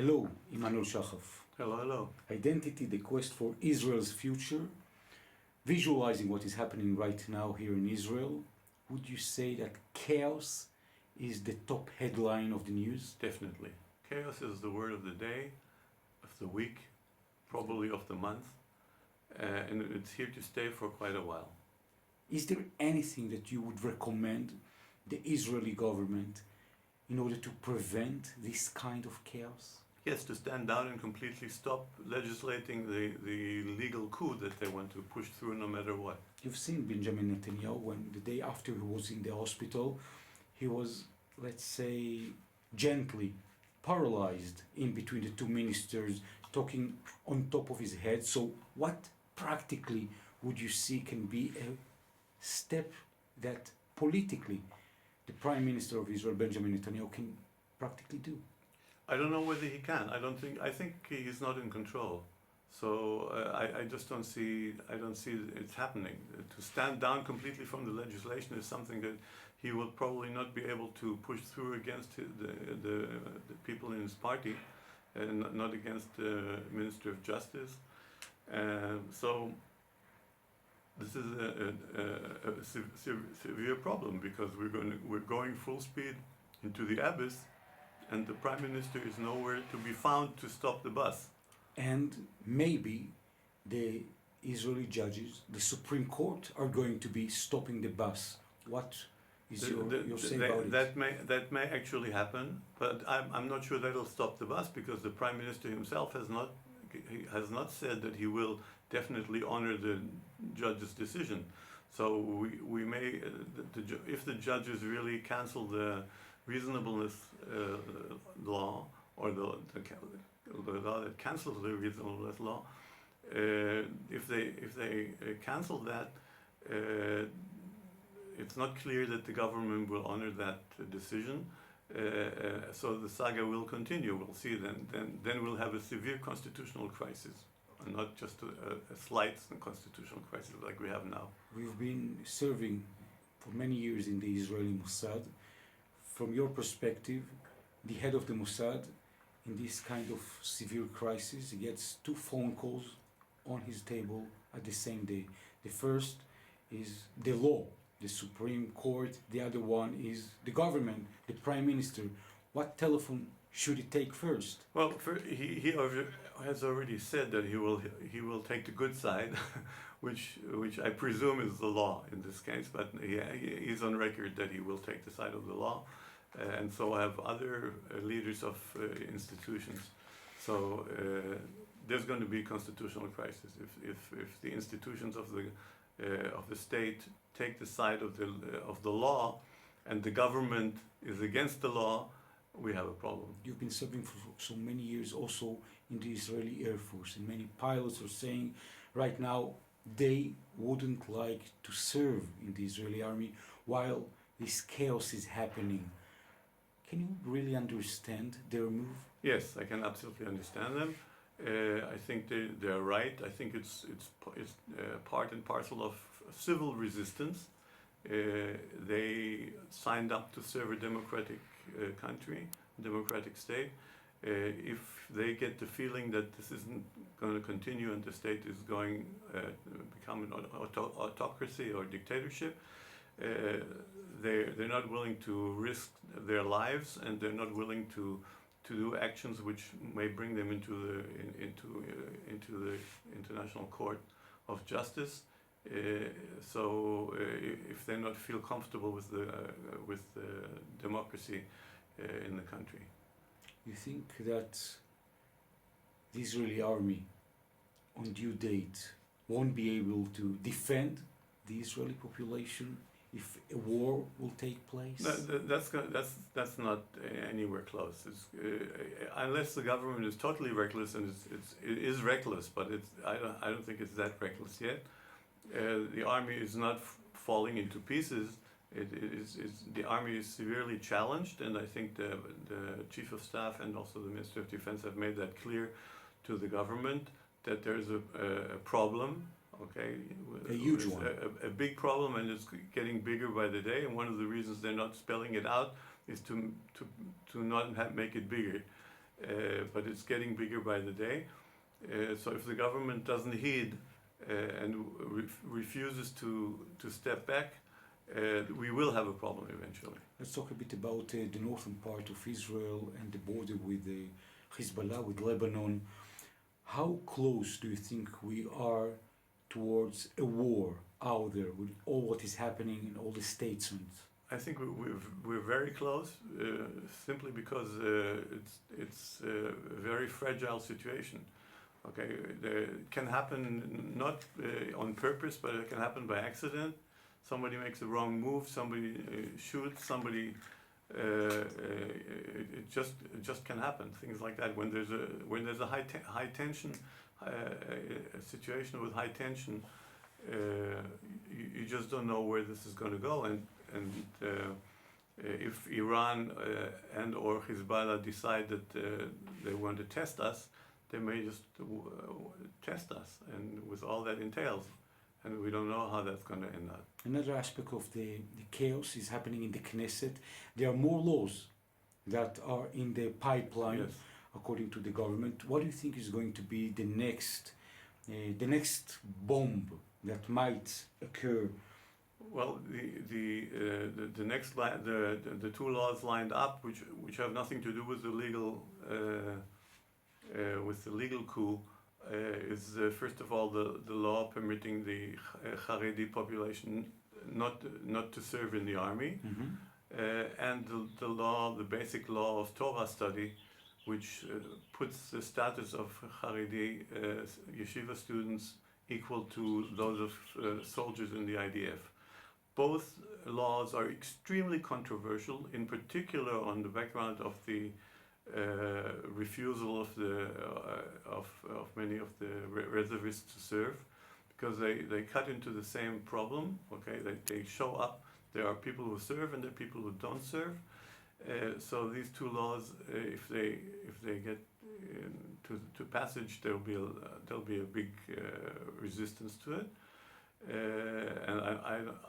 Hello, Emmanuel Shachaf. Hello, hello. Identity, the quest for Israel's future. Visualizing what is happening right now here in Israel, would you say that chaos is the top headline of the news? Definitely. Chaos is the word of the day, of the week, probably of the month, and it's here to stay for quite a while. Is there anything that you would recommend the Israeli government in order to prevent this kind of chaos? Yes, to stand down and completely stop legislating the legal coup that they want to push through no matter what. You've seen Benjamin Netanyahu when the day after he was in the hospital, he was, let's say, gently paralyzed in between the two ministers, talking on top of his head. So what practically would you see can be a step that politically the Prime Minister of Israel, Benjamin Netanyahu, can practically do? I don't know whether he can. I think he's not in control. So I just don't see it happening. To stand down completely from the legislation is something that he will probably not be able to push through against the people in his party, and not against the Minister of Justice. So this is a severe problem, because we're going full speed into the abyss, and the Prime Minister is nowhere to be found to stop the bus. And maybe the Israeli judges, the Supreme Court, are going to be stopping the bus. What is your say about it? That may actually happen, but I'm not sure that'll stop the bus, because the Prime Minister himself has not said that he will definitely honor the judge's decision. So we may, if the judges really cancel the reasonableness law, or the law that cancels the reasonableness law, if they cancel that, it's not clear that the government will honor that decision. So the saga will continue. We'll see then we'll have a severe constitutional crisis, and not just a slight constitutional crisis like we have now. We've been serving for many years in the Israeli Mossad. From your perspective, the head of the Mossad, in this kind of severe crisis, he gets two phone calls on his table at the same day. The first is the law, the Supreme Court. The other one is the government, the Prime Minister. What telephone should he take first? Well, he has already said that he will take the good side, which I presume is the law in this case. But he's on record that he will take the side of the law, and so have other leaders of institutions. So there's going to be a constitutional crisis if the institutions of the state take the side of the law, and the government is against the law. We have a problem. You've been serving for so many years also in the Israeli Air Force, and many pilots are saying right now they wouldn't like to serve in the Israeli army while this chaos is happening. Can you really understand their move? Yes, I can absolutely understand them. I think they're right. I think it's part and parcel of civil resistance. They signed up to serve a democratic country, democratic state. If they get the feeling that this isn't going to continue and the state is going to become an autocracy or dictatorship, they're not willing to risk their lives, and they're not willing to do actions which may bring them into the International Court of Justice. So if they not feel comfortable with the democracy in the country. You think that the Israeli army on due date won't be able to defend the Israeli population if a war will take place? That's not anywhere close. Unless the government is totally reckless, and it is reckless, but I don't think it's that reckless yet. The army is not falling into pieces. The army is severely challenged, and I think the Chief of Staff and also the Minister of Defense have made that clear to the government, that there's a problem. Okay, a huge one, a big problem, and it's getting bigger by the day. And one of the reasons they're not spelling it out is to not make it bigger. but it's getting bigger by the day. So if the government doesn't heed and refuses to step back, we will have a problem eventually. Let's talk a bit about the northern part of Israel and the border with the Hizbollah, with Lebanon. How close do you think we are towards a war out there with all what is happening in all the statements? I think we're very close, simply because it's a very fragile situation. Okay, it can happen not on purpose, but it can happen by accident. Somebody makes a wrong move, somebody shoots, somebody. It just can happen. Things like that. When there's a high tension a situation with high tension, you just don't know where this is going to go. And if Iran and or Hezbollah decide that they want to test us, they may just test us, and with all that entails. And we don't know how that's going to end up. Another aspect of the chaos is happening in the Knesset. There are more laws that are in the pipeline, Yes. according to the government. What do you think is going to be the next bomb that might occur? Well, the next the two laws lined up, which have nothing to do with the legal coup, is first of all the law permitting the Haredi population not to serve in the army, and the basic law of Torah study, which puts the status of Haredi yeshiva students equal to those of soldiers in the IDF. Both laws are extremely controversial, in particular on the background of the refusal of many of the reservists to serve, because they cut into the same problem. Okay, they show up. There are people who serve and there are people who don't serve. So these two laws, if they get to passage, there'll be a big resistance to it, and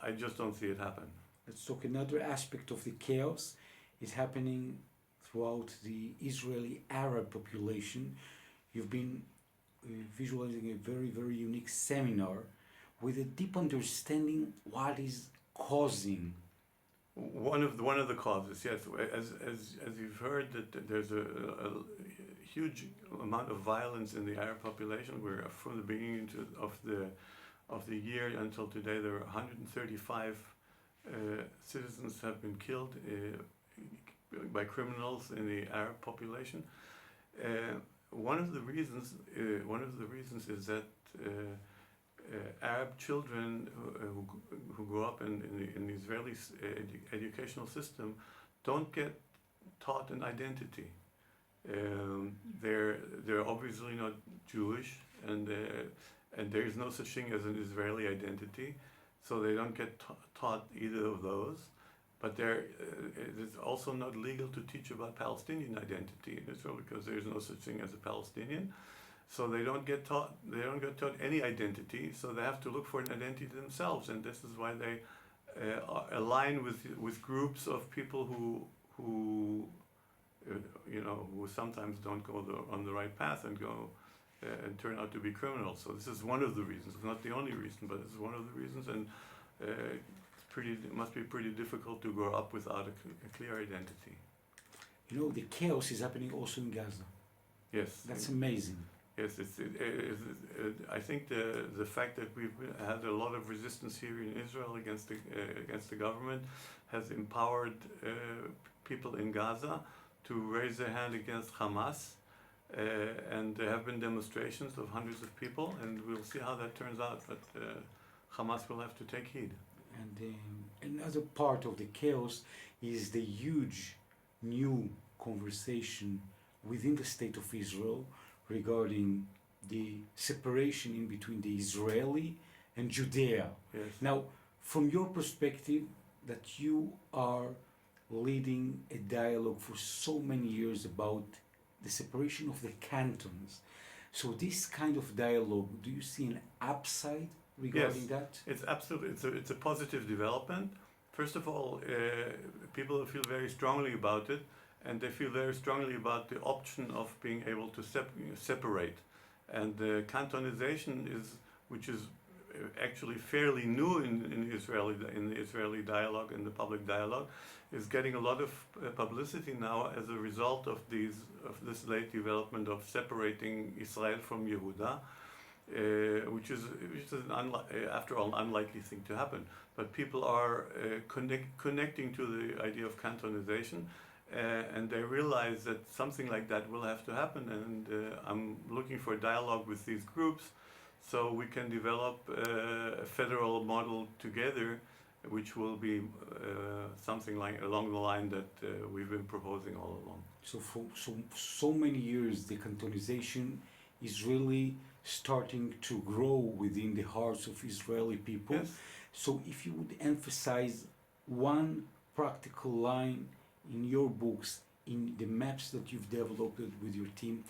I just don't see it happen. Let's talk another aspect of the chaos is happening throughout the Israeli Arab population. You've been visualizing a very, very unique seminar with a deep understanding what is causing. One of the causes, yes, as you've heard, that there's a huge amount of violence in the Arab population. Where from the beginning of the year until today, there are 135 citizens have been killed by criminals in the Arab population. One of the reasons is that Arab children who grow up in the Israeli educational system don't get taught an identity. They're obviously not Jewish, and there is no such thing as an Israeli identity, so they don't get taught either of those. But it's also not legal to teach about Palestinian identity in Israel, because there is no such thing as a Palestinian. So they don't get taught any identity. So they have to look for an identity themselves, and this is why they align with groups of people who sometimes don't go on the right path and go and turn out to be criminals. So this is one of the reasons. It's not the only reason, but it's one of the reasons, and it must be pretty difficult to grow up without a clear identity. The chaos is happening also in Gaza. Yes. That's amazing. Yes, I think the fact that we've had a lot of resistance here in Israel against the government has empowered people in Gaza to raise their hand against Hamas, and there have been demonstrations of hundreds of people, and we'll see how that turns out, but Hamas will have to take heed. And another part of the chaos is the huge new conversation within the state of Israel regarding the separation in between the Israeli and Judea. Yes. Now, from your perspective, that you are leading a dialogue for so many years about the separation of the cantons. So this kind of dialogue, do you see an upside regarding that? It's absolutely, it's a positive development. First of all, people feel very strongly about it, and they feel very strongly about the option of being able to separate. And the Cantonization which is actually fairly new in the Israeli dialogue, in the public dialogue, is getting a lot of publicity now as a result of this late development of separating Israel from Yehuda, which is after all, an unlikely thing to happen. But people are connecting to the idea of Cantonization, and they realize that something like that will have to happen. And I'm looking for dialogue with these groups, so we can develop a federal model together, which will be something like along the line that we've been proposing all along. So for so many years, the Cantonization is really starting to grow within the hearts of Israeli people. Yes. So if you would emphasize one practical line in your books, in the maps that you've developed with your team,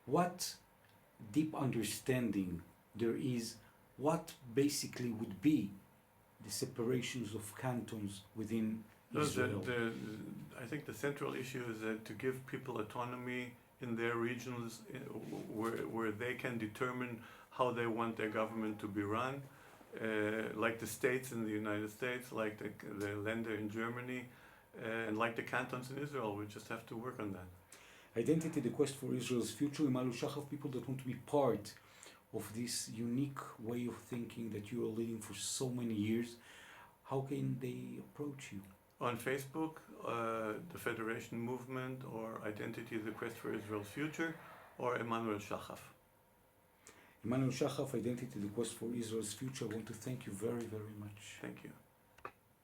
what deep understanding there is, what basically would be the separations of cantons within Israel? I think the central issue is that to give people autonomy in their regions, where they can determine how they want their government to be run, like the states in the United States, like the Länder in Germany, and like the cantons in Israel. We just have to work on that. Identity, the quest for Israel's future. Imalu Shachaf, people that want to be part of this unique way of thinking that you are leading for so many years, how can they approach you? On Facebook, the Federation Movement, or Identity, the Quest for Israel's Future, or Emmanuel Shachaf. Emmanuel Shachaf, Identity, the Quest for Israel's Future. I want to thank you very, very much. Thank you.